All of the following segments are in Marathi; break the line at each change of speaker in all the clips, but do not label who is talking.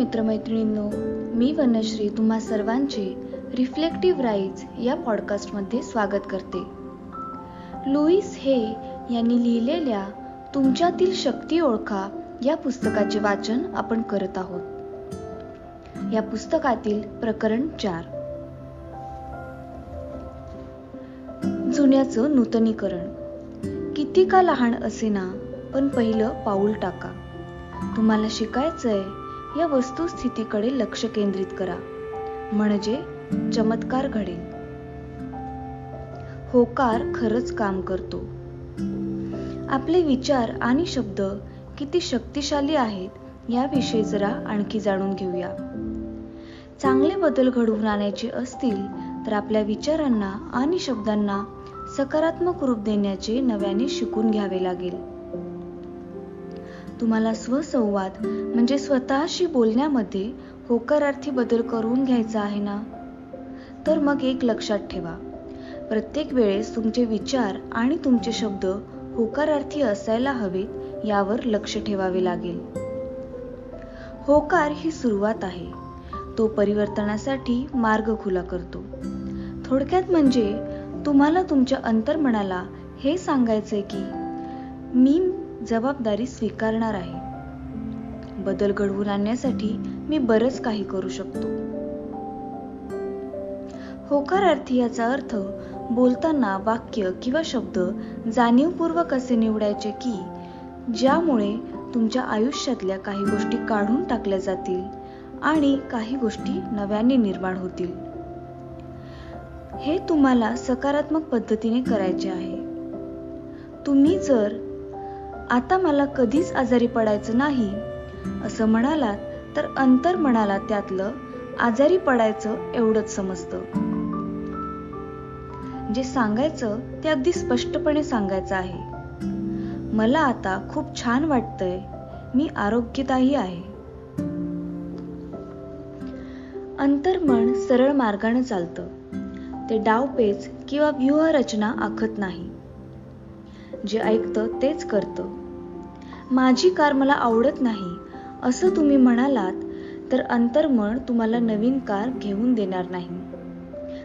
मित्रमैत्रिणींनो, मी वनश्री तुम्हा सर्वांचे रिफ्लेक्टिव्ह राईज या पॉडकास्टमध्ये स्वागत करते. लुईस हे यांनी लिहिलेल्या तुमच्यातील शक्ती ओळखा या पुस्तकाचे वाचन आपण करत आहोत. या पुस्तकातील प्रकरण 4, जुन्याचं नूतनीकरण. किती का लहान असेना, पण पहिलं पाऊल टाका. तुम्हाला शिकायचंय या वस्तुस्थितीकडे लक्ष केंद्रित करा, म्हणजे चमत्कार घडेल. होकार खरंच काम करतो. आपले विचार आणि शब्द किती शक्तिशाली आहेत याविषयी जरा आणखी जाणून घेऊया. चांगले बदल घडवून आणायचे असतील तर आपल्या विचारांना आणि शब्दांना सकारात्मक रूप देण्याचे नव्याने शिकून घ्यावे लागेल. तुम्हाला स्वसंवाद म्हणजे स्वतःशी बोलण्यामध्ये होकारार्थी बदल करून घ्यायचा आहे ना, तर मग एक लक्षात ठेवा, प्रत्येक वेळेस तुमचे विचार आणि तुमचे शब्द होकारार्थी असायला हवेत यावर लक्ष ठेवावे लागेल. होकार ही सुरुवात आहे, तो परिवर्तनासाठी मार्ग खुला करतो. थोडक्यात म्हणजे तुम्हाला तुमच्या अंतर्मनाला हे सांगायचंय की मी जबाबदारी स्वीकारणार आहे. बदल घडवून आणण्यासाठी मी बरंच काही करू शकतो. होकारार्थी याचा अर्थ बोलताना वाक्य किंवा शब्द जाणीवपूर्वक असे निवडायचे की ज्यामुळे तुमच्या आयुष्यातल्या काही गोष्टी काढून टाकल्या जातील आणि काही गोष्टी नव्याने निर्माण होतील. हे तुम्हाला सकारात्मक पद्धतीने करायचे आहे. तुम्ही जर आता मला कधीच आजारी पडायचं नाही असं म्हणालात तर अंतर्मनाला त्यातलं आजारी पडायचं एवढंच समजतं. जे सांगायचं ते अगदी स्पष्टपणे सांगायचं आहे. मला आता खूप छान वाटतंय, मी आरोग्यदायी आहे. अंतर्मन सरळ मार्गाने चालतं. ते डावपेच किंवा व्यूहरचना आखत नाही. जे ऐकतं तेच करतं. माझी कार मला आवडत नाही असं तुम्ही म्हणालात तर अंतर्मन तुम्हाला नवीन कार घेऊन देणार नाही,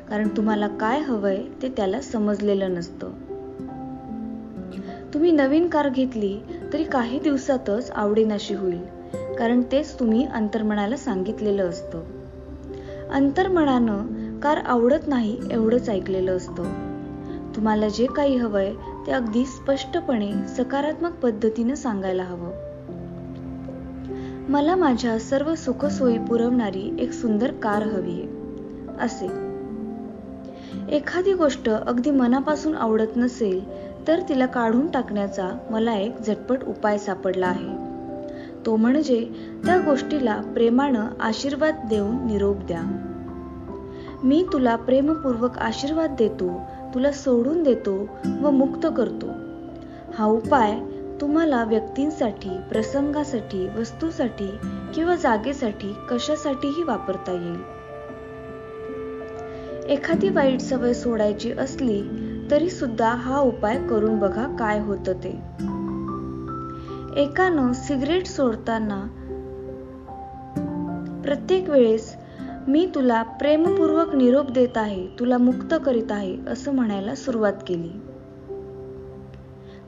कारण तुम्हाला काय हवंय ते त्याला समजलेलं नसतं. तुम्ही नवीन कार घेतली तरी काही दिवसातच आवडेनाशी होईल, कारण तेच तुम्ही अंतर्मनाला सांगितलेलं असतं. अंतर्मनानं कार आवडत नाही एवढंच ऐकलेलं असतं. तुम्हाला जे काही हवंय ते अगदी स्पष्टपणे सकारात्मक पद्धतीने सांगायला हवं. मला माझ्या सर्व सुखसोयी पुरवणारी एक सुंदर कार हवीये असे. एखादी गोष्ट अगदी मनापासून आवडत नसेल तर तिला काढून टाकण्याचा मला एक झटपट उपाय सापडला आहे. तो म्हणजे त्या गोष्टीला प्रेमानं आशीर्वाद देऊन निरोप द्या. मी तुला प्रेमपूर्वक आशीर्वाद देतो, तुला सोडून देतो व मुक्त करतो. हा उपाय तुम्हाला व्यक्तींसाठी, प्रसंगासाठी, वस्तूसाठी किंवा जागेसाठी कशासाठीही वापरता येईल. एखादी वाईट सवय सोडायची असली तरी सुद्धा हा उपाय करून बघा काय होतं ते. एकानं सिगरेट सोडताना प्रत्येक वेळेस मी तुला प्रेमपूर्वक निरोप देत आहे, तुला मुक्त करीत आहे असं म्हणायला सुरुवात केली.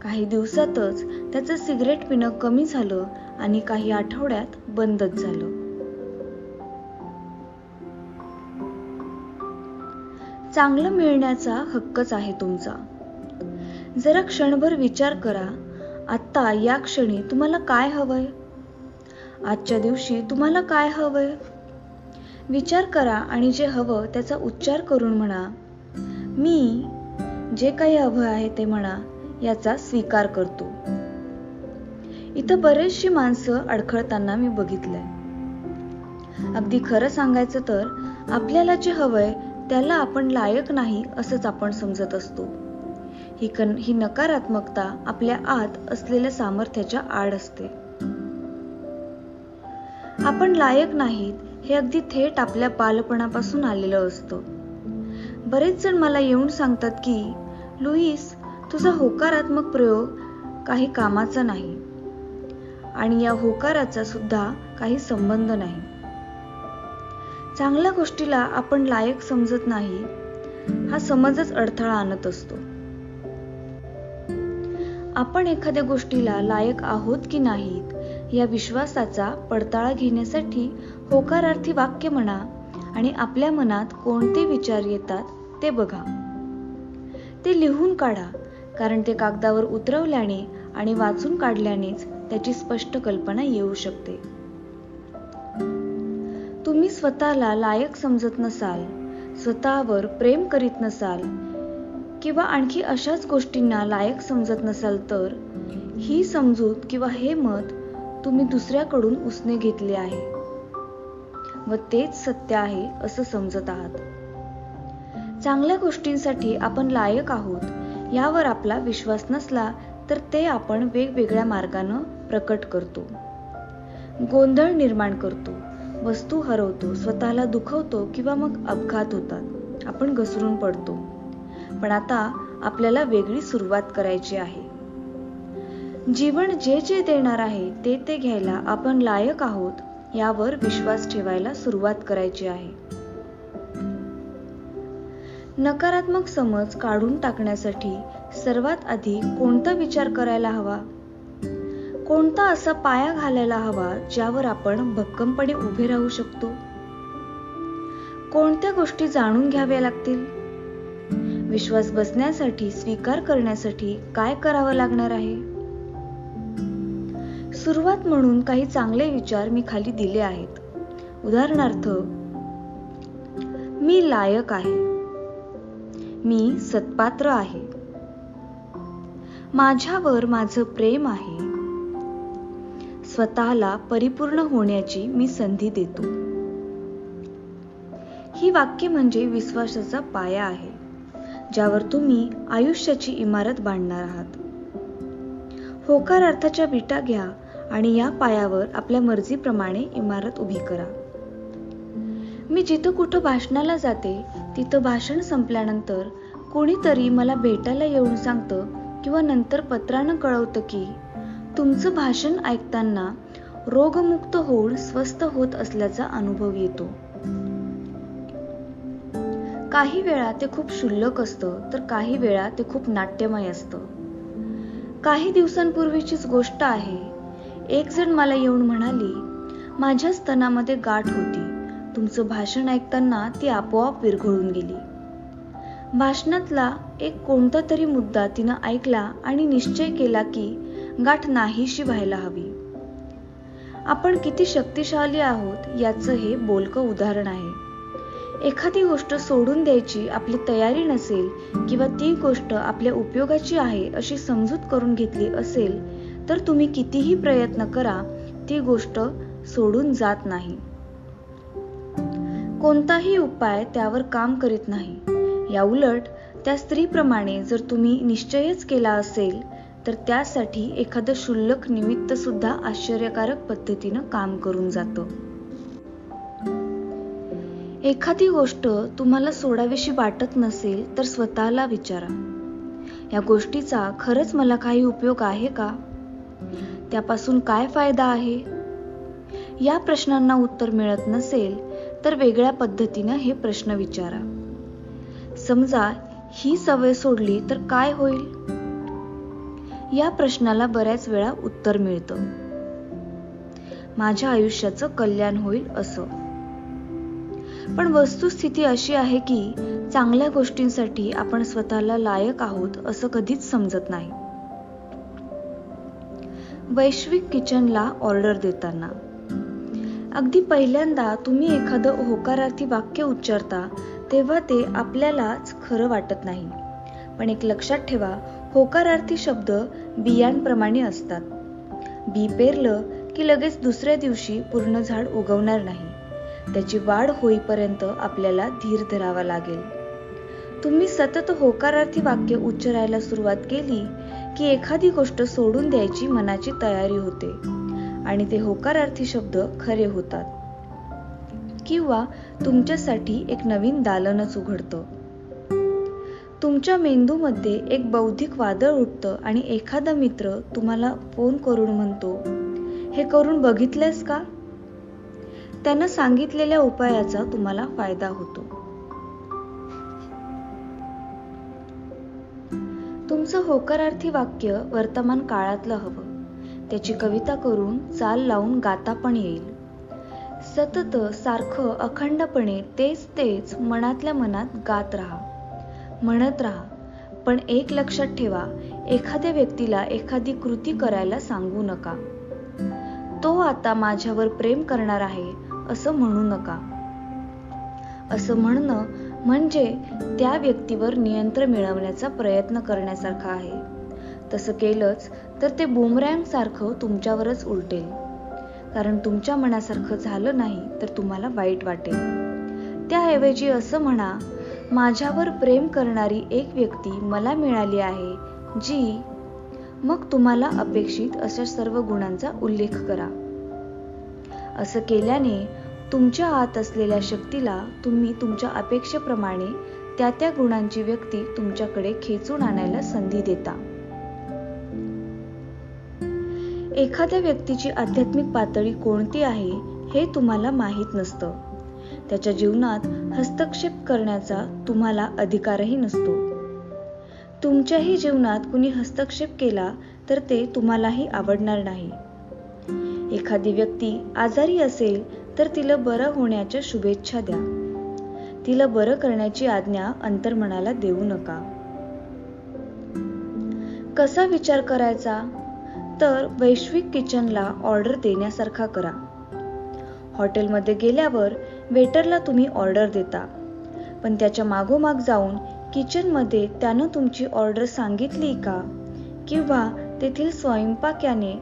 काही दिवसातच त्याचं सिगरेट पिणं कमी झालं आणि काही आठवड्यात बंदच झालं. चांगलं मिळण्याचा हक्कच आहे तुमचा. जरा क्षणभर विचार करा, आता या क्षणी तुम्हाला काय हवंय? आजच्या दिवशी तुम्हाला काय हवंय? विचार करा आणि जे हवं त्याचा उच्चार करून म्हणा, मी जे काही हवं आहे ते म्हणा, याचा स्वीकार करतो. इथं बरेचशी माणसं अडखळताना मी बघितलंय. अगदी खरं सांगायचं तर आपल्याला जे हवंय त्याला आपण लायक नाही असंच आपण समजत असतो. ही नकारात्मकता आपल्या आत असलेल्या सामर्थ्याच्या आड असते. आपण लायक नाहीत हे अगदी थेट आपल्या बालपणापासून आलेलं असतं. बरेच जण मला येऊन सांगतात की लुईस, तुझा होकारात्मक प्रयोग काही कामाचा नाही आणि या होकाराचा सुद्धा काही संबंध नाही. चांगल्या गोष्टीला आपण लायक समजत नाही, हा समजच अडथळा आणत असतो. आपण एखाद्या गोष्टीला लायक आहोत की नाहीत या विश्वासाचा पडताळा घेण्यासाठी होकारार्थी वाक्य म्हणा आणि आपल्या मनात कोणते विचार येतात ते बघा. ते लिहून काढा, कारण ते कागदावर उतरवल्याने आणि वाचून काढल्यानेच त्याची स्पष्ट कल्पना येऊ शकते. तुम्ही स्वतःला लायक समजत नसाल, स्वतःवर प्रेम करीत नसाल किंवा आणखी अशाच गोष्टींना लायक समजत नसाल तर ही समजूत किंवा हे मत तुम्ही दुसऱ्याकडून उसने घेतले आहे व तेच सत्य आहे असं समजत आहात. चांगल्या गोष्टींसाठी आपण लायक आहोत यावर आपला विश्वास नसला तर ते आपण वेगवेगळ्या मार्गाने प्रकट करतो, गोंधळ निर्माण करतो, वस्तू हरवतो, स्वतःला दुखवतो किंवा मग अपघात होतात, आपण घसरून पडतो. पण आता आपल्याला वेगळी सुरुवात करायची आहे. जीवन जे जे देणार आहे ते ते घ्यायला आपण लायक आहोत यावर विश्वास ठेवायला सुरुवात करायची आहे. नकारात्मक समज काढून टाकण्यासाठी सर्वात आधी कोणता विचार करायला हवा? कोणता असा पाया घालायला हवा ज्यावर आपण भक्कमपणे उभे राहू शकतो? कोणत्या गोष्टी जाणून घ्याव्या लागतील? विश्वास बसण्यासाठी, स्वीकार करण्यासाठी काय करावं लागणार आहे? सुरुवात म्हणून काही चांगले विचार मी खाली दिले आहेत. उदाहरणार्थ, मी लायक आहे, मी सत्पात्र आहे, माझ्यावर माझं प्रेम आहे, स्वतःला परिपूर्ण होण्याची मी संधी देतो. ही वाक्य म्हणजे विश्वासाचा पाया आहे, ज्यावर तुम्ही आयुष्याची इमारत बांधणार आहात. होकारार्थाच्या विटा घ्या आणि या पायावर आपल्या मर्जीप्रमाणे इमारत उभी करा. मी जिथं कुठं भाषणाला जाते तिथं भाषण संपल्यानंतर कोणीतरी मला भेटायला येऊन सांगतं किंवा नंतर पत्रानं कळवतं की तुमचं भाषण ऐकताना रोगमुक्त होऊन स्वस्थ होत असल्याचा अनुभव येतो. काही वेळा ते खूप क्षुल्लक असतं तर काही वेळा ते खूप नाट्यमय असतं. काही दिवसांपूर्वीचीच गोष्ट आहे. एक जण मला येऊन म्हणाली, माझ्या स्तनामध्ये गाठ होती, तुमचं भाषण ऐकताना ती आपोआप विरघळून गेली. भाषणातला एक कोणता तरी मुद्दा तिनं ऐकला आणि निश्चय केला की गाठ नाहीशी व्हायला हवी. आपण किती शक्तिशाली आहोत याचं हे बोलकं उदाहरण आहे. एखादी गोष्ट सोडून द्यायची आपली तयारी नसेल किंवा ती गोष्ट आपल्या उपयोगाची आहे अशी समजूत करून घेतली असेल तर तुम्ही कितीही प्रयत्न करा, ती गोष्ट सोडून जात नाही. कोणताही उपाय त्यावर काम करीत नाही. याउलट त्या स्त्रीप्रमाणे जर तुम्ही निश्चयच केला असेल तर त्यासाठी एखादं क्षुल्लक निमित्त सुद्धा आश्चर्यकारक पद्धतीनं काम करून जातं. एखादी गोष्ट तुम्हाला सोडावीशी वाटत नसेल तर स्वतःला विचारा, या गोष्टीचा खरंच मला काही उपयोग आहे का? त्यापासून काय फायदा आहे? या प्रश्नांना उत्तर मिळत नसेल तर वेगळ्या पद्धतीनं हे प्रश्न विचारा. समजा ही सवय सोडली तर काय होईल? या प्रश्नाला बऱ्याच वेळा उत्तर मिळतं, माझ्या आयुष्याचं कल्याण होईल असं. पण वस्तुस्थिती अशी आहे की चांगल्या गोष्टींसाठी आपण स्वतःला लायक आहोत असं कधीच समजत नाही. वैश्विक किचनला ऑर्डर देताना अगदी पहिल्यांदा तुम्ही एखादं होकारार्थी वाक्य उच्चारता तेव्हा ते आपल्यालाच खरं वाटत नाही. पण एक लक्षात ठेवा, होकारार्थी शब्द बियांप्रमाणे असतात. बी पेरलं की लगेच दुसऱ्या दिवशी पूर्ण झाड उगवणार नाही. त्याची वाढ होईपर्यंत आपल्याला धीर धरावा लागेल. तुम्ही सतत होकारार्थी वाक्य उच्चारायला सुरुवात केली की एखादी गोष्ट सोडून द्यायची मनाची तयारी होते आणि ते होकारार्थी शब्द खरे होतात किंवा तुमच्यासाठी एक नवीन दालनच उघडतं. तुमच्या मेंदूमध्ये एक बौद्धिक वादळ उठतं आणि एखादा मित्र तुम्हाला फोन करून म्हणतो, हे करून बघितलंस का? त्यानं सांगितलेल्या उपायाचा तुम्हाला फायदा होतो. तुमचं होकारार्थी वाक्य वर्तमान काळातलं हवं. त्याची कविता करून चाल लावून गाता पण येईल. सतत सारखं अखंडपणे तेच मनातल्या मनात गात राहा, म्हणत राहा. पण एक लक्षात ठेवा, एखाद्या व्यक्तीला एखादी कृती करायला सांगू नका. तो आता माझ्यावर प्रेम करणार आहे असं म्हणू नका. असं म्हणणं म्हणजे त्या व्यक्तीवर नियंत्रण मिळवण्याचा प्रयत्न करण्यासारखं आहे. तसं केलंच तर ते बूमरँग सारखं तुमच्यावरच उलटेल. कारण तुमच्या मनासारखं झालं नाही तर तुम्हाला वाईट वाटेल. त्याऐवजी असं म्हणा, माझ्यावर प्रेम करणारी एक व्यक्ती मला मिळाली आहे जी. मग तुम्हाला अपेक्षित अशा सर्व गुणांचा उल्लेख करा. असं केल्याने तुमच्या आत असलेल्या शक्तीला तुम्ही तुमच्या अपेक्षेप्रमाणे त्या गुणांची व्यक्ती तुमच्याकडे खेचून आणायला संधी देता. एखाद्या व्यक्तीची आध्यात्मिक पातळी कोणती आहे हे तुम्हाला माहीत नसतं. त्याच्या जीवनात हस्तक्षेप करण्याचा तुम्हाला अधिकारही नसतो. तुमच्याही जीवनात कुणी हस्तक्षेप केला तर ते तुम्हालाही आवडणार नाही. एखादी व्यक्ती आजारी असेल तर तिला बरं होण्याच्या शुभेच्छा द्या. तिला बरं करण्याची आज्ञा अंतर्मनाला देऊ नका. कसा विचार करायचा? तर वैश्विक किचनला ऑर्डर देण्यासारखा करा. हॉटेलमध्ये गेल्यावर वेटरला तुम्ही ऑर्डर देता, पण त्याच्या मागोमाग जाऊन किचनमध्ये त्यानं तुमची ऑर्डर सांगितली का, किंवा तेथील स्वयंपाक्याने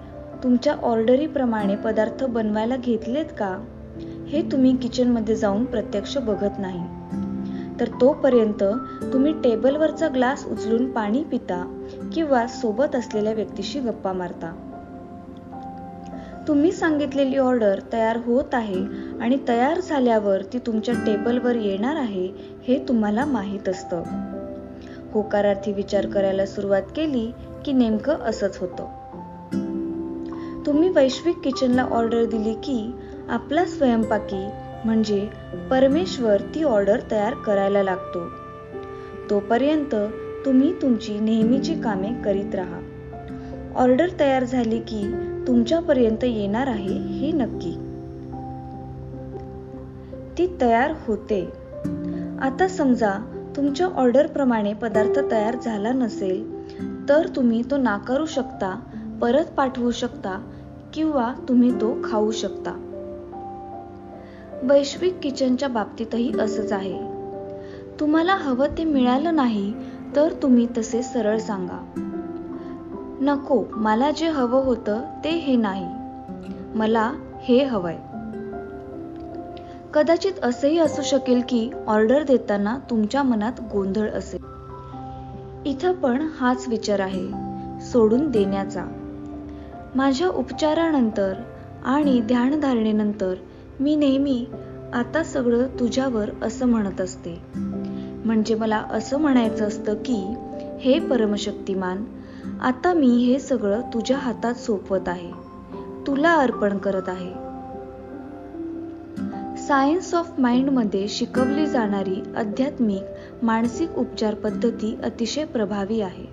तुमच्या ऑर्डरीप्रमाणे पदार्थ बनवायला घेतलेत का, हे तुम्ही किचनमध्ये जाऊन प्रत्यक्ष बघत नाही. तर तोपर्यंत तुम्ही टेबलवरचा ग्लास उचलून पाणी पिता किंवा सोबत असलेल्या व्यक्तीशी गप्पा मारता. तुम्ही सांगितलेली ऑर्डर तयार होत आहे आणि तयार झाल्यावर ती तुमच्या टेबलवर येणार आहे हे तुम्हाला माहीत असतं. होकारार्थी विचार करायला सुरुवात केली की नेमकं असंच होतं. तुम्ही वैश्विक किचनला ऑर्डर दिली की आपला स्वयंपाकी म्हणजे परमेश्वर ती ऑर्डर तयार करायला लागतो. तोपर्यंत तुम्ही तुमची नेहमीची कामे करीत राहा. ऑर्डर तयार झाली की तुमच्यापर्यंत येणार आहे हे नक्की. ती तयार होते. आता समजा तुमच्या ऑर्डरप्रमाणे पदार्थ तयार झाला नसेल तर तुम्ही तो नाकारू शकता, परत पाठवू शकता किंवा तुम्ही तो खाऊ शकता. वैश्विक किचनच्या बाबतीतही असंच आहे. तुम्हाला हवं ते मिळालं नाही तर तुम्ही तसे सरळ सांगा, नको, मला जे हवं होतं ते हे नाही, मला हे हवंय. कदाचित असंही असू शकेल की ऑर्डर देताना तुमच्या मनात गोंधळ असेल. इथं पण हाच विचार आहे, सोडून देण्याचा. माझ्या उपचारानंतर आणि ध्यानधारणेनंतर मी नेहमी आता सगळं तुझ्यावर असं म्हणत असते. म्हणजे मला असं म्हणायचं असतं की हे परमशक्तिमान, आता मी हे सगळं तुझ्या हातात सोपवत आहे, तुला अर्पण करत आहे. सायन्स ऑफ माइंडमध्ये शिकवली जाणारी आध्यात्मिक मानसिक उपचार पद्धती अतिशय प्रभावी आहे.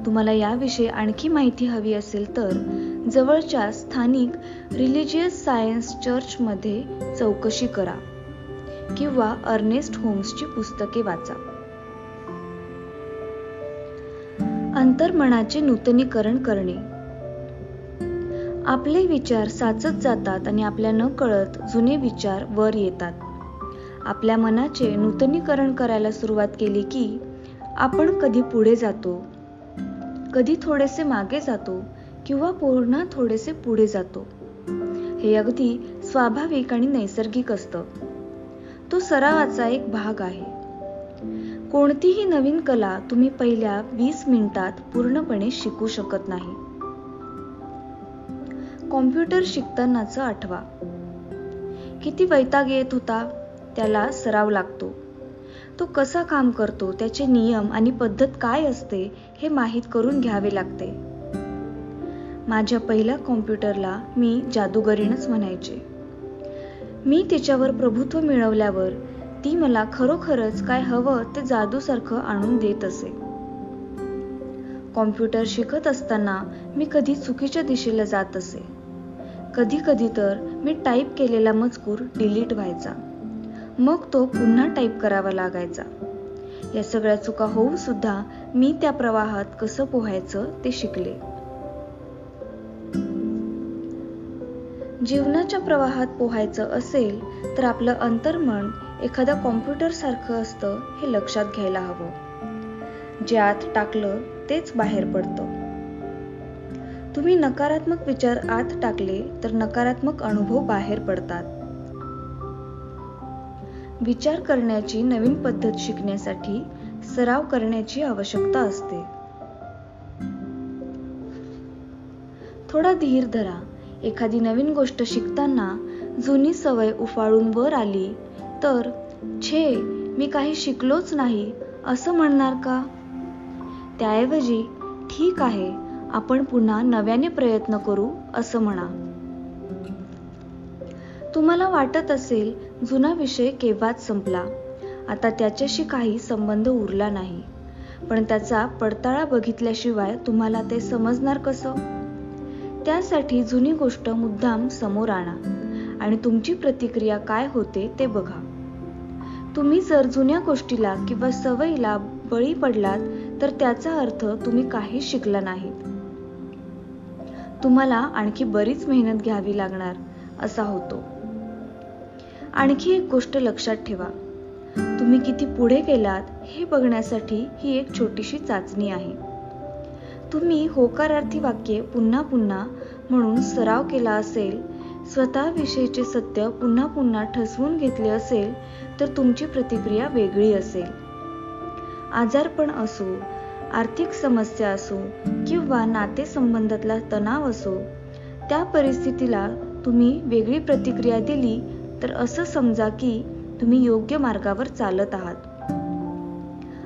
तुम्हाला याविषयी आणखी माहिती हवी असेल तर जवळच्या स्थानिक रिलिजियस सायन्स चर्चमध्ये चौकशी करा किंवा अर्नेस्ट होम्सची पुस्तके वाचा. अंतर्मनाचे नूतनीकरण करणे. आपले विचार साचत जातात आणि आपल्या नकळत जुने विचार वर येतात. आपल्या मनाचे नूतनीकरण करायला सुरुवात केली की आपण कधी पुढे जातो, कधी थोडेसे मागे जातो किंवा पुन्हा थोडेसे पुढे जातो. हे अगदी स्वाभाविक आणि नैसर्गिक असतं. तो सरावाचा एक भाग आहे. कोणतीही नवीन कला तुम्ही पहिल्या 20 मिनिटात पूर्णपणे शिकू शकत नाही. कॉम्प्युटर शिकतानाच आठवा. किती वैताग येत होता. त्याला सराव लागतो. तो कसा काम करतो, त्याचे नियम आणि पद्धत काय असते हे माहीत करून घ्यावे लागते. माझ्या पहिल्या कॉम्प्युटरला मी जादूगरीणच म्हणायचे. मी तिच्यावर प्रभुत्व मिळवल्यावर ती मला खरोखरच काय हवं ते जादूसारखं आणून देत असे. कॉम्प्युटर शिकत असताना मी कधी चुकीच्या दिशेला जात असे. कधी कधी तर मी टाईप केलेला मजकूर डिलीट व्हायचा. मग तो पुन्हा टाईप करावा लागायचा. या सगळ्या चुका होऊन सुद्धा मी त्या प्रवाहात कसं पोहायचं ते शिकले. जीवनाच्या प्रवाहात पोहायचं असेल तर आपलं अंतर्मन एखाद्या कॉम्प्युटर सारखं असतं हे लक्षात घ्यायला हवं. जे आत टाकलं तेच बाहेर पडतं. तुम्ही नकारात्मक विचार आत टाकले तर नकारात्मक अनुभव बाहेर पडतात. विचार करण्याची नवीन पद्धत शिकण्यासाठी सराव करण्याची आवश्यकता असते. थोडा धीर धरा. एखादी नवीन गोष्ट शिकताना जुनी सवय उफाळून वर आली तर छे मी काही शिकलोच नाही असं म्हणणार का? त्याऐवजी ठीक आहे, आपण पुन्हा नव्याने प्रयत्न करू असं म्हणा. तुम्हाला वाटत असेल जुना विषय केव्हाच संपला, आता त्याच्याशी काही संबंध उरला नाही, पण त्याचा पडताळा बघितल्याशिवाय तुम्हाला ते समजणार कसं? त्यासाठी जुनी गोष्ट मुद्दाम समोर आणा आणि तुमची प्रतिक्रिया काय होते ते बघा. तुम्ही जर जुन्या गोष्टीला किंवा सवयीला बळी पडलात तर त्याचा अर्थ तुम्ही काही शिकला नाहीत. तुम्हाला आणखी बरीच मेहनत घ्यावी लागणार असा होतो. आणखी एक गोष्ट लक्षात ठेवा, तुम्ही किती पुढे गेलात हे बघण्यासाठी ही एक छोटीशी चाचणी आहे. तुम्ही होकारार्थी वाक्ये पुन्हा पुन्हा म्हणून सराव केला असेल, स्वतःविषयीचे सत्य पुन्हा पुन्हा ठसवून घेतले असेल तर तुमची प्रतिक्रिया वेगळी असेल. आजारपण असो, आर्थिक समस्या असो किंवा नातेसंबंधातला तणाव असो, त्या परिस्थितीला तुम्ही वेगळी प्रतिक्रिया दिली तर असं समजा की तुम्ही योग्य मार्गावर चालत आहात.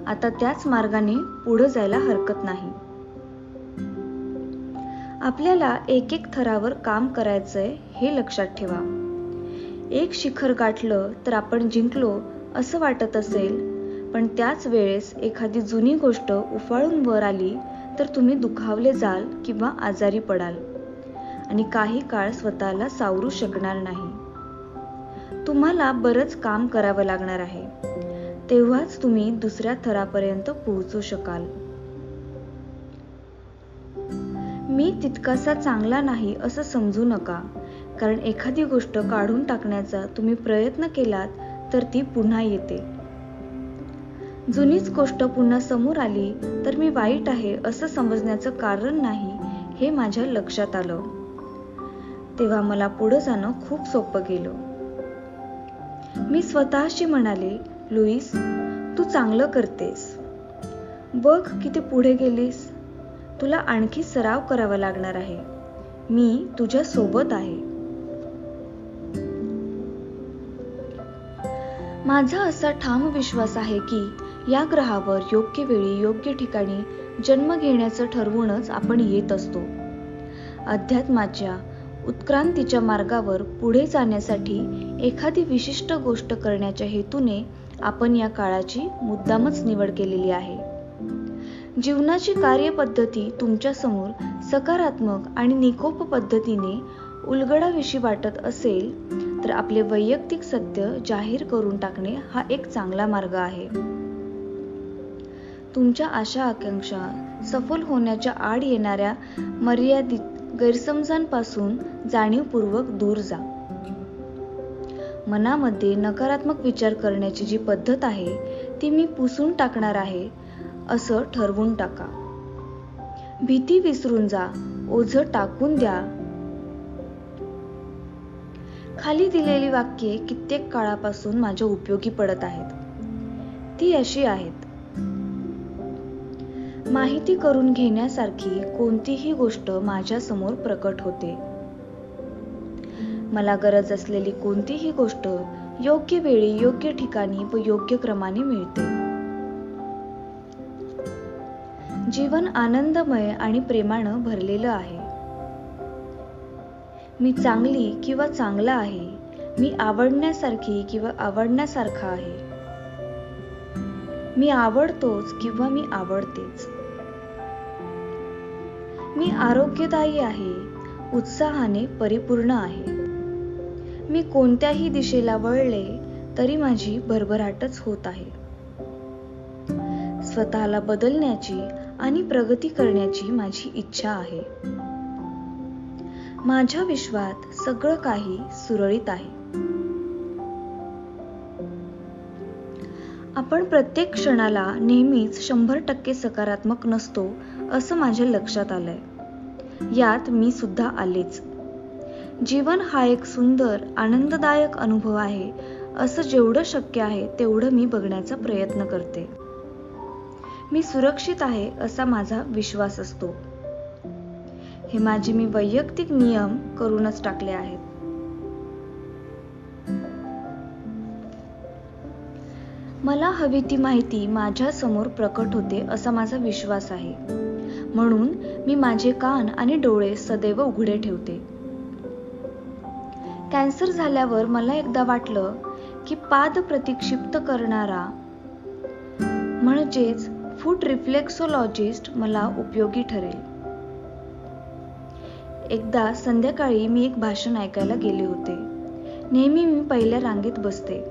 आता त्याच मार्गाने पुढे जायला हरकत नाही. आपल्याला एक एक थरावर काम करायचंय हे लक्षात ठेवा. एक शिखर गाठलं तर आपण जिंकलो असं वाटत असेल, पण त्याच वेळेस एखादी जुनी गोष्ट उफाळून वर आली तर तुम्ही दुखावले जाल किंवा आजारी पडाल आणि काही काळ स्वतःला सावरू शकणार नाही. तुम्हाला बरंच काम करावं लागणार आहे, तेव्हाच तुम्ही दुसऱ्या थरापर्यंत पोहोचू शकाल. मी तितकासा चांगला नाही असं समजू नका, कारण एखादी गोष्ट काढून टाकण्याचा तुम्ही प्रयत्न केलात तर ती पुन्हा येते. जुनीच गोष्ट पुन्हा समोर आली तर मी वाईट आहे असं समजण्याचं कारण नाही हे माझ्या लक्षात आलं. तेव्हा मला पुढे जाणं खूप सोपं गेलं. मी स्वतःशी म्हणाले, लुईस तू चांगलं करतेस, बघ किती पुढे गेलीस, तुला आणखी सराव करावा लागणार आहे, मी तुझ्या सोबत आहे. माझा असा ठाम विश्वास आहे की या ग्रहावर योग्य वेळी योग्य ठिकाणी जन्म घेण्याचं ठरवूनच आपण येत असतो. अध्यात्माच्या उत्क्रांतीच्या मार्गावर पुढे जाण्यासाठी एखादी विशिष्ट गोष्ट करण्याच्या हेतूने आपण या काळाची मुद्दामच निवड केलेली आहे. जीवनाची कार्यपद्धती तुमच्या समोर सकारात्मक आणि निकोप पद्धतीने उलगडाविषयी वाटत असेल तर आपले वैयक्तिक सत्य जाहीर करून टाकणे हा एक चांगला मार्ग आहे. तुमच्या आशा आकांक्षा सफल होण्याच्या आड येणाऱ्या मर्यादित गैरसमजांपासून जाणीवपूर्वक दूर जा. मनामध्ये नकारात्मक विचार करण्याची जी पद्धत आहे ती मी पुसून टाकणार आहे असं ठरवून टाका. भीती विसरून जा, ओझं टाकून द्या. खाली दिलेली वाक्ये कित्येक काळापासून माझ्या उपयोगी पडत आहेत. ती अशी आहेत: माहिती करून घेण्यासारखी कोणतीही गोष्ट माझ्या समोर प्रकट होते. मला गरज असलेली कोणतीही गोष्ट योग्य वेळी योग्य ठिकाणी व योग्य क्रमाने मिळते. जीवन आनंदमय आणि प्रेमानं भरलेलं आहे. मी चांगली किंवा चांगला आहे मी आवडण्यासारखी किंवा आवडण्यासारखा आहे. मी आवडतोच किंवा मी आवडतेच. मी आरोग्यदायी आहे, उत्साहाने परिपूर्ण आहे. मी कोणत्याही दिशेला वळले तरी माझी भरभराटच होत आहे. स्वतःला बदलण्याची आणि प्रगती करण्याची माझी इच्छा आहे. माझ्या विश्वात सगळं काही सुरळीत आहे. आपण प्रत्येक क्षणाला नेहमीच 100% सकारात्मक नसतो असं माझ्या लक्षात आलंय. यात मी सुद्धा आलेच. जीवन हा एक सुंदर आनंददायक अनुभव आहे असं जेवढं शक्य आहे तेवढं मी बघण्याचा प्रयत्न करते. मी सुरक्षित आहे असा माझा विश्वास असतो. हे माझे मी वैयक्तिक नियम करूनच टाकले आहेत. मला हवी ती माहिती माझ्या समोर प्रकट होते असा माझा विश्वास आहे. म्हणून मी माझे कान आणि डोळे सदैव उघडे ठेवते. कॅन्सर झाल्यावर मला एकदा वाटलं की पाद प्रतिक्षिप्त करणारा म्हणजेच फूट रिफ्लेक्सोलॉजिस्ट मला उपयोगी ठरेल. एकदा संध्याकाळी मी एक भाषण ऐकायला गेले होते. नेहमी मी पहिल्या रांगेत बसते.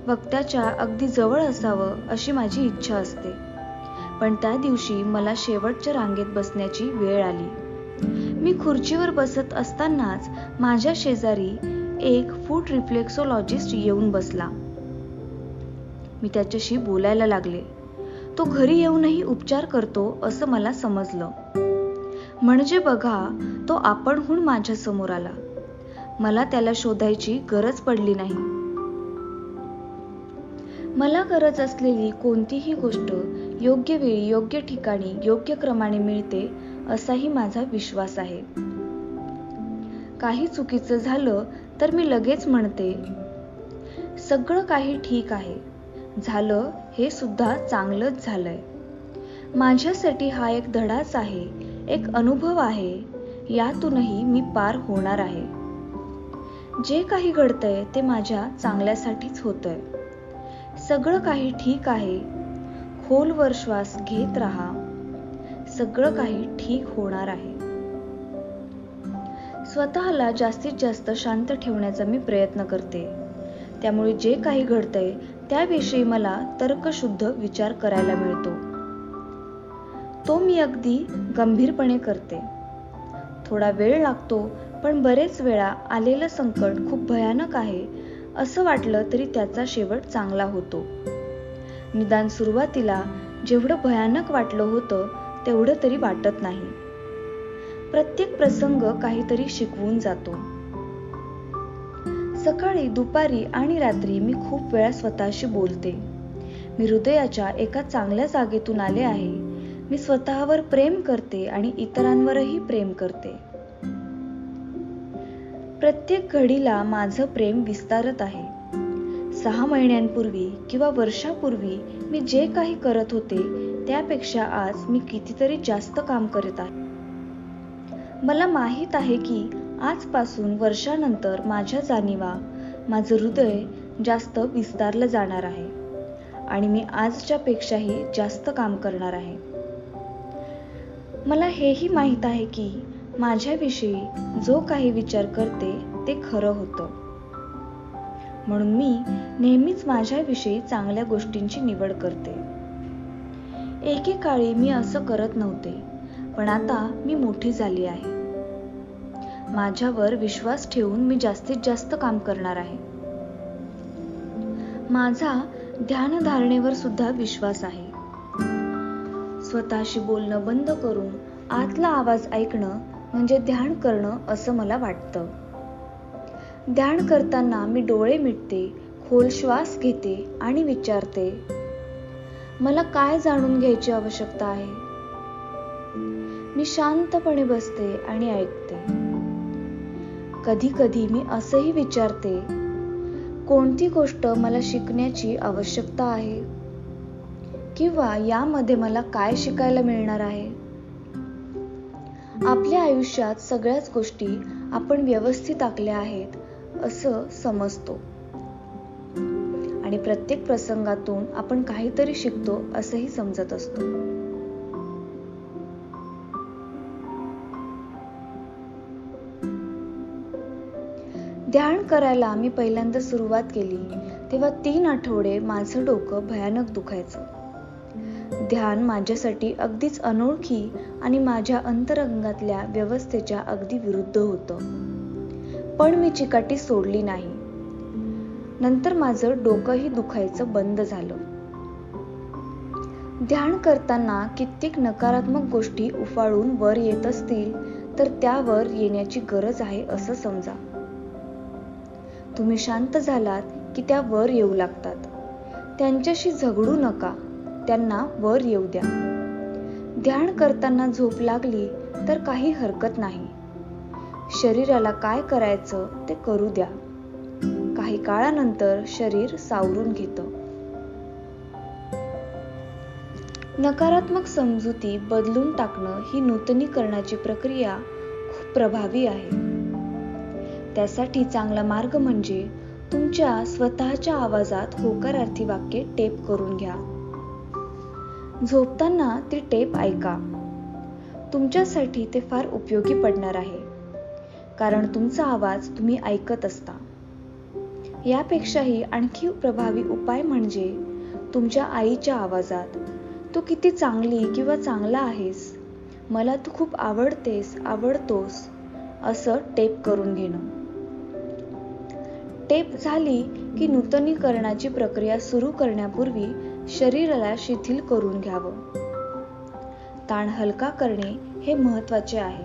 वक्त्याच्या अगदी जवळ असावं अशी माझी इच्छा असते. पण त्या दिवशी मला शेवटच्या रांगेत बसण्याची वेळ आली. मी खुर्चीवर बसत असतानाच माझ्या शेजारी एक फूट रिफ्लेक्सोलॉजिस्ट येऊन बसला. मी त्याच्याशी बोलायला लागले. तो घरी येऊनही उपचार करतो असं मला समजलं. म्हणजे बघा, तो आपणहून माझ्या समोर आला. मला त्याला शोधायची गरज पडली नाही. मला गरज असलेली कोणतीही गोष्ट योग्य वेळी, योग्य ठिकाणी, योग्य क्रमाने मिळते असाही माझा विश्वास आहे. काही चुकीचं झालं तर मी लगेच म्हणते, सगळं काही ठीक आहे. झालं हे सुद्धा चांगलंच झालंय. माझ्यासाठी हा एक धडाच आहे, एक अनुभव आहे. यातूनही मी पार होणार आहे. जे काही घडतंय ते माझ्या चांगल्यासाठीच होतंय. सगळं काही ठीक आहे. खोलवर श्वास घेत राहा. सगळं काही ठीक होणार आहे. स्वतःला जास्तीत जास्त शांत ठेवण्याचा मी प्रयत्न करते. त्यामुळे जे काही घडतंय त्याविषयी मला तर्कशुद्ध विचार करायला मिळतो. तो मी अगदी गंभीरपणे करते. थोडा वेळ लागतो, पण बरेच वेळा आलेलं संकट खूप भयानक आहे असं वाटलं तरी त्याचा शेवट चांगला होतो. निदान सुरुवातीला जेवढं भयानक वाटलं होतं तेवढं तरी वाटत नाही. प्रत्येक प्रसंग काहीतरी शिकवून जातो. सकाळी, दुपारी आणि रात्री मी खूप वेळा स्वतःशी बोलते. मी हृदयाच्या एका चांगल्या जागेतून आले आहे. मी स्वतःवर प्रेम करते आणि इतरांवरही प्रेम करते. प्रत्येक घडीला माझं प्रेम विस्तारत आहे. 6 महिन्यांपूर्वी किंवा वर्षापूर्वी मी जे काही करत होते त्यापेक्षा आज मी कितीतरी जास्त काम करत आहे. मला माहीत आहे की आजपासून वर्षानंतर माझ्या जाणीवा, माझं हृदय जास्त विस्तारलं जाणार आहे आणि मी आजच्या पेक्षाही जास्त काम करणार आहे. मला हेही माहीत आहे की माझ्याविषयी जो काही विचार करते ते खरं होतं. म्हणून मी नेहमीच माझ्याविषयी चांगल्या गोष्टींची निवड करते. एकेकाळी मी असं करत नव्हते, पण आता मी मोठी झाली आहे. माझ्यावर विश्वास ठेवून मी जास्तीत जास्त काम करणार आहे. माझा ध्यानधारणेवर सुद्धा विश्वास आहे. स्वतःशी बोलणं बंद करून आतला आवाज ऐकणं म्हणजे ध्यान करणं असं मला वाटतं. ध्यान करताना मी डोळे मिटते, खोल श्वास घेते आणि विचारते, मला काय जाणून घ्यायची आवश्यकता आहे. मी शांतपणे बसते आणि ऐकते. कधी कधी मी असंही विचारते, कोणती गोष्ट मला शिकण्याची आवश्यकता आहे किंवा यामध्ये मला काय शिकायला मिळणार आहे. आपल्या आयुष्यात सगळ्याच गोष्टी आपण व्यवस्थित आखल्या आहेत असं समजतो आणि प्रत्येक प्रसंगातून आपण काहीतरी शिकतो असंही समजत असतो. ध्यान करायला मी पहिल्यांदा सुरुवात केली तेव्हा 3 आठवडे माझं डोकं भयानक दुखायचं. ध्यान माझ्यासाठी अगदीच अनोळखी आणि माझ्या अंतरंगातल्या व्यवस्थेच्या अगदी विरुद्ध होतं. पण मी चिकाटी सोडली नाही. नंतर माझं डोकंही दुखायचं बंद झालं. ध्यान करताना कित्येक नकारात्मक गोष्टी उफाळून वर येत असतील तर त्यावर येण्याची गरज आहे असं समजा. तुम्ही शांत झालात की त्या वर येऊ लागतात. त्यांच्याशी झगडू नका, त्यांना वर येऊ द्या. ध्यान करताना झोप लागली तर काही हरकत नाही. शरीराला काय करायचं ते करू द्या. काही काळानंतर शरीर सावरून घेतं. नकारात्मक समजुती बदलून टाकणं ही नूतनीकरणाची प्रक्रिया खूप प्रभावी आहे. त्यासाठी चांगला मार्ग म्हणजे तुमच्या स्वतःच्या आवाजात होकारार्थी वाक्ये टेप करून घ्या. झोपताना ती टेप ऐका. तुमच्यासाठी ते फार उपयोगी पडणार आहे, कारण तुमचा आवाज तुम्ही ऐकत असता. यापेक्षाही आणखी प्रभावी उपाय म्हणजे तुमच्या आईच्या आवाजात तू किती चांगली किंवा चांगला आहेस, मला तू खूप आवडतेस, आवडतोस असं टेप करून घेणं. टेप झाली की नूतनीकरणाची प्रक्रिया सुरू करण्यापूर्वी शरीराला शिथिल करून घ्यावं. ताण हलका करणे हे महत्त्वाचे आहे.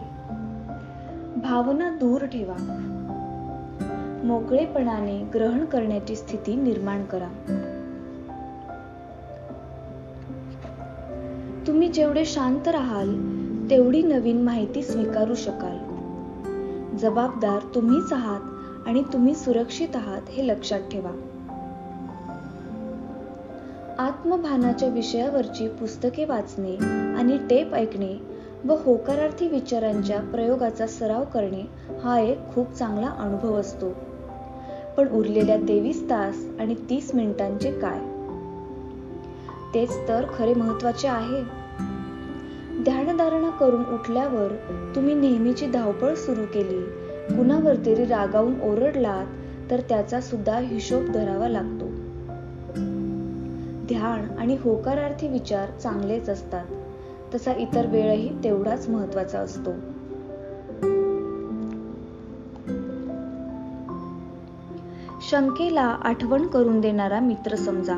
भावना दूर ठेवा. मोकळेपणाने ग्रहण करण्याची स्थिती निर्माण करा. तुम्ही जेवढे शांत राहाल तेवढी नवीन माहिती स्वीकारू शकाल. जबाबदार तुम्हीच आहात आणि तुम्ही सुरक्षित आहात हे लक्षात ठेवा. आत्मभानाच्या विषयावरची पुस्तके वाचणे आणि टेप ऐकणे व होकारार्थी विचारांच्या प्रयोगाचा सराव करणे हा एक खूप चांगला अनुभव असतो. पण उरलेल्या 23 तास आणि 30 मिनिटांचे काय? तेच तर खरे महत्त्वाचे आहे. ध्यानधारणा करून उठल्यावर तुम्ही नेहमीची धावपळ सुरू केली, कुणावर तरी रागावून ओरडलात तर त्याचा सुद्धा हिशोब धरावा लागतो. ध्यान आणि होकारार्थी विचार चांगलेच असतात, तसा इतर वेळही तेवढाच महत्त्वाचा असतो. शंकेला आठवण करून देणारा मित्र समजा.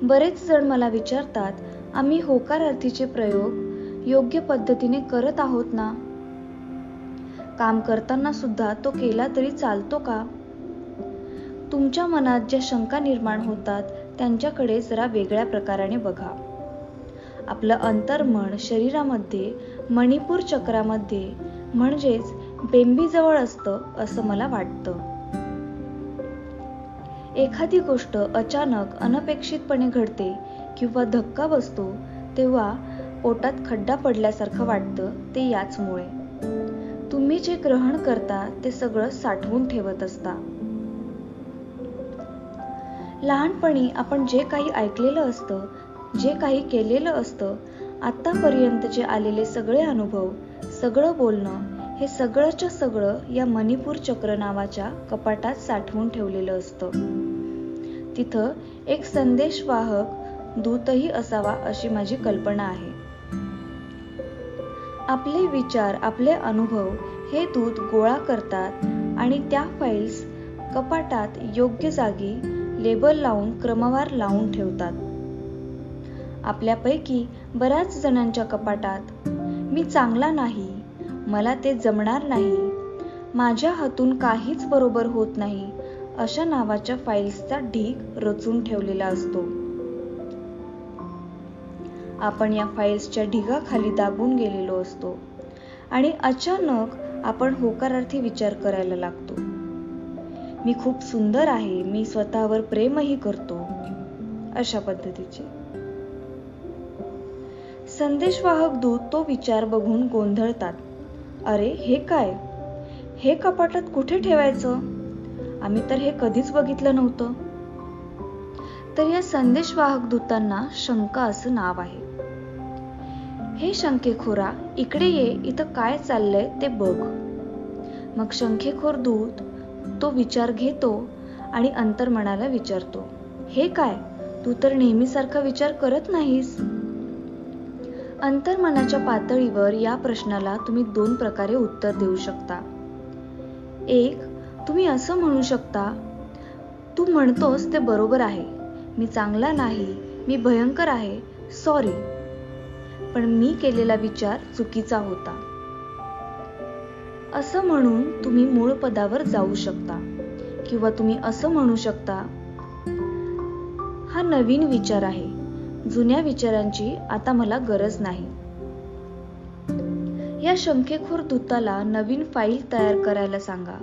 बरेच जण मला विचारतात, आम्ही होकारार्थीचे प्रयोग योग्य पद्धतीने करत आहोत ना? काम करताना सुद्धा तो केला तरी चालतो का? तुमच्या मनात ज्या शंका निर्माण होतात त्यांच्याकडे जरा वेगळ्या प्रकाराने बघा. आपलं अंतर्मन शरीरामध्ये मणिपूर चक्रामध्ये म्हणजेच बेंबीजवळ असतं असं मला वाटतं. एखादी गोष्ट अचानक अनपेक्षितपणे घडते किंवा धक्का बसतो तेव्हा पोटात खड्डा पडल्यासारखं वाटतं, ते याचमुळे. तुम्ही जे ग्रहण करता ते सगळं साठवून ठेवत असता. लहानपणी आपण जे काही ऐकलेलं असतं, जे काही केलेलं असतं, आतापर्यंतचे आलेले सगळे अनुभव, सगळं बोलणं, हे सगळंच्या सगळं या मणिपूर चक्र नावाच्या कपाटात साठवून ठेवलेलं असतं. तिथं एक संदेशवाहक दूतही असावा अशी माझी कल्पना आहे. आपले विचार, आपले अनुभव हे दूत गोळा करतात आणि त्या फाईल्स कपाटात योग्य जागी लेबल लावून क्रमवार लावून ठेवतात. आपल्यापैकी बऱ्याच जणांच्या कपाटात मी चांगला नाही, मला ते जमणार नाही, माझ्या हातून काहीच बरोबर होत नाही अशा नावाच्या फाईल्सचा ढीग रचून ठेवलेला असतो. आपण या फाईल्सच्या ढिगाखाली दाबून गेलेलो असतो आणि अचानक आपण होकारार्थी विचार करायला लागतो. मी खूप सुंदर आहे, मी स्वतःवर प्रेमही करतो, अशा पद्धतीचे. संदेशवाहक दूत तो विचार बघून गोंधळतात. अरे हे काय? हे कपाटात कुठे ठेवायचं? आम्ही तर हे कधीच बघितलं नव्हतं. तर या संदेशवाहक दूतांना शंका असं नाव आहे. हे शंकेखोरा, इकडे ये, इथं काय चाललंय ते बघ. मग शंखेखोर दूत तो विचार घेतो आणि अंतर्मनाला विचारतो, हे काय, तू तर नेहमीसारखा विचार करत नाहीस. अंतर्मनाच्या पातळीवर या प्रश्नाला तुम्ही 2 प्रकारे उत्तर देऊ शकता. एक, तुम्ही असं म्हणू शकता, तू म्हणतोस ते बरोबर आहे, मी चांगला नाही, मी भयंकर आहे, सॉरी, पण मी केलेला विचार चुकीचा होता. असं म्हणून तुम्ही मूळ पदावर जाऊ शकता. किंवा तुम्ही असं म्हणू शकता, हा नवीन विचार आहे, जुन्या विचारांची आता मला गरज नाही. या शंखेखोर दूताला नवीन फाईल तयार करायला सांगा,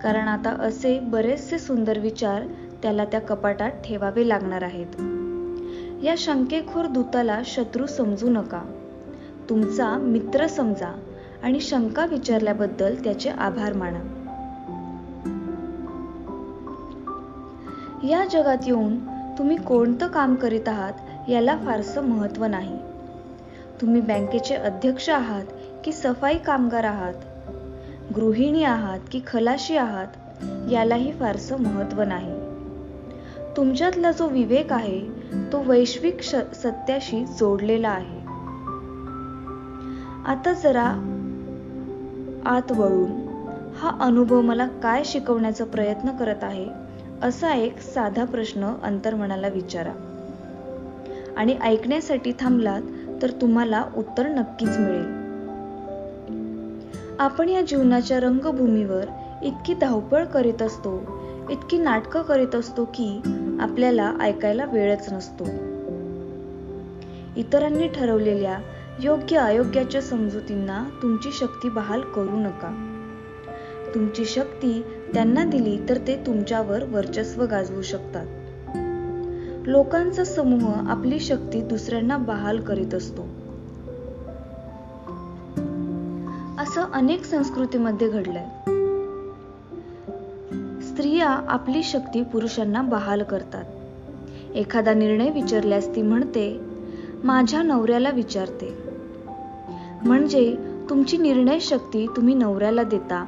कारण आता असे बरेचसे सुंदर विचार त्याला त्या कपाटात ठेवावे लागणार आहेत. या शंखेखोर दूताला शत्रू समजू नका, तुमचा मित्र समजा आणि शंका विचारल्याबद्दल त्याचे आभार माना. या जगात येऊन तुम्ही कोणतं काम करीत आहात याला फारसं महत्त्व नाही. तुम्ही बँकेचे अध्यक्ष आहात की सफाई कामगार आहात, गृहिणी आहात की खलाशी आहात यालाही फारसं महत्त्व नाही. तुमच्यातला जो विवेक आहे तो वैश्विक सत्याशी जोडलेला आहे. आता जरा आत वळून हा अनुभव मला काय शिकवण्याचा प्रयत्न करत आहे असा एक साधा प्रश्न अंतर्मनाला विचारा आणि ऐकण्यासाठी थांबलात तर तुम्हाला उत्तर नक्कीच मिळेल. आपण या जीवनाच्या रंगभूमीवर इतकी धावपळ करीत असतो, इतकी नाटकं करीत असतो की आपल्याला ऐकायला वेळच नसतो. इतरांनी ठरवलेल्या योग्य अयोग्याच्या समजुतींना तुमची शक्ती बहाल करू नका. तुमची शक्ती त्यांना दिली तर ते तुमच्यावर वर्चस्व गाजवू शकतात. लोकांचा समूह आपली शक्ती दुसऱ्यांना बहाल करीत असतो. असं अनेक संस्कृतीमध्ये घडलंय. स्त्रिया आपली शक्ती पुरुषांना बहाल करतात. एखादा निर्णय विचारल्यास ती म्हणते, माझ्या नवऱ्याला विचारते. म्हणजे तुमची निर्णय शक्ती तुम्ही नवऱ्याला देता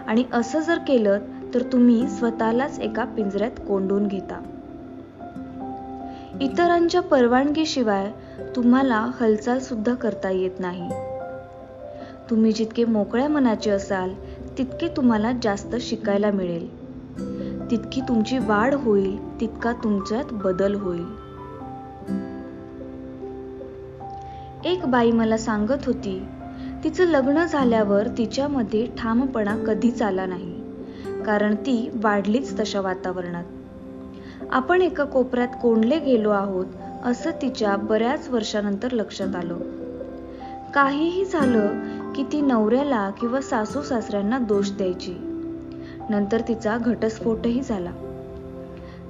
आणि असं जर केलं तर तुम्ही स्वतःलाच एका पिंजऱ्यात कोंडून घेता. इतरांच्या परवानगीशिवाय तुम्हाला हालचाल सुद्धा करता येत नाही. तुम्ही जितके मोकळ्या मनाचे असाल तितके तुम्हाला जास्त शिकायला मिळेल, तितकी तुमची वाढ होईल, तितका तुमच्यात बदल होईल. एक बाई मला सांगत होती, तिचं लग्न झाल्यावर तिच्यामध्ये ठामपणा कधीच आला नाही, कारण ती वाढलीच तशा वातावरणात. आपण एका कोपऱ्यात कोंडले गेलो आहोत असं तिच्या बऱ्याच वर्षानंतर लक्षात आलं. काहीही झालं की ती नवऱ्याला किंवा सासू सासऱ्यांना दोष द्यायची. नंतर तिचा घटस्फोटही झाला.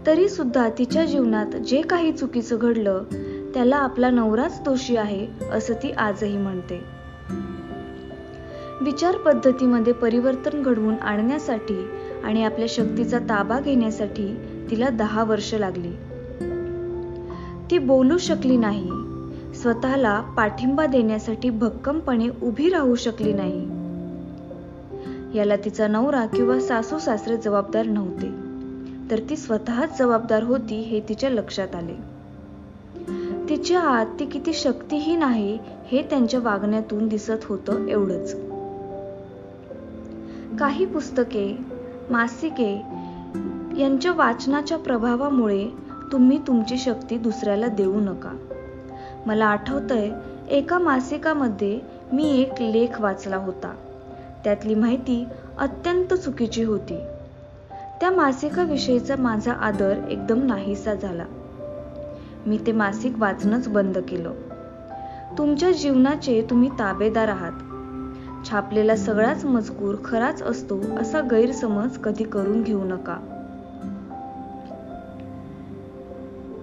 तरी सुद्धा तिच्या जीवनात जे काही चुकीचं घडलं त्याला आपला नवराच दोषी आहे असं ती आजही म्हणते. विचार पद्धतीमध्ये परिवर्तन घडवून आणण्यासाठी आणि आपल्या शक्तीचा ताबा घेण्यासाठी तिला 10 वर्ष लागली. ती बोलू शकली नाही, स्वतःला पाठिंबा देण्यासाठी भक्कमपणे उभी राहू शकली नाही. याला तिचा नवरा किंवा सासू सासरे जबाबदार नव्हते, तर ती स्वतःच जबाबदार होती हे तिच्या लक्षात आले. तिच्या आत ती किती शक्तिहीन आहे हे त्यांच्या वागण्यातून दिसत होतं एवढंच. काही पुस्तके, मासिके यांच्या वाचनाच्या प्रभावामुळे तुम्ही तुमची शक्ती दुसऱ्याला देऊ नका. मला आठवतंय, एका मासिकामध्ये मी एक लेख वाचला होता. त्यातली माहिती अत्यंत चुकीची होती. त्या मासिकाविषयीचा माझा आदर एकदम नाहीसा झाला. मी ते मासिक वाचनच बंद केलं. तुमच्या जीवनाचे तुम्ही ताबेदार आहात. छापलेला सगळाच मजकूर खराच असतो असा गैरसमज कधी करून घेऊ नका.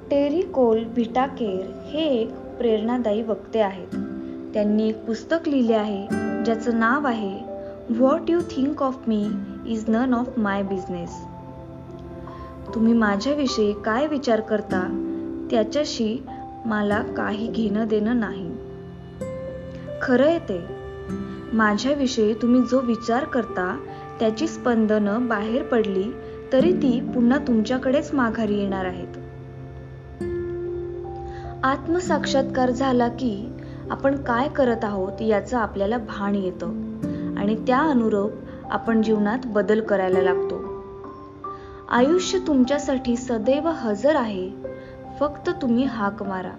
टेरी कोल व्हिटाकेर हे एक प्रेरणादायी वक्ते आहेत. त्यांनी एक पुस्तक लिहिले आहे ज्याचं नाव आहे what you think of me is none of my business. तुम्ही माझ्याविषयी काय विचार करता त्याच्याशी मला काही घेणं देणं नाही. खरं आहे ते. माझ्याविषयी तुम्ही जो विचार करता त्याची स्पंदनं बाहेर पडली तरी ती पुन्हा तुमच्याकडेच माघारी येणार आहेत. आत्मसाक्षात्कार झाला की आपण काय करत आहोत याचं आपल्याला भान येतं आणि त्या अनुरूप आपण जीवनात बदल करायला लागतो. आयुष्य तुमच्यासाठी सदैव हजर आहे. फक्त तुम्ही हाक मारा.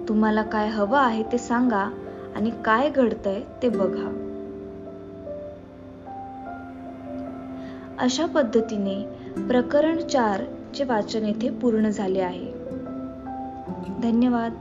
तुम्हाला काय हवं आहे ते सांगा आणि काय घडतंय ते बघा. अशा पद्धतीने प्रकरण 4 चे वाचन येथे पूर्ण झाले आहे. धन्यवाद.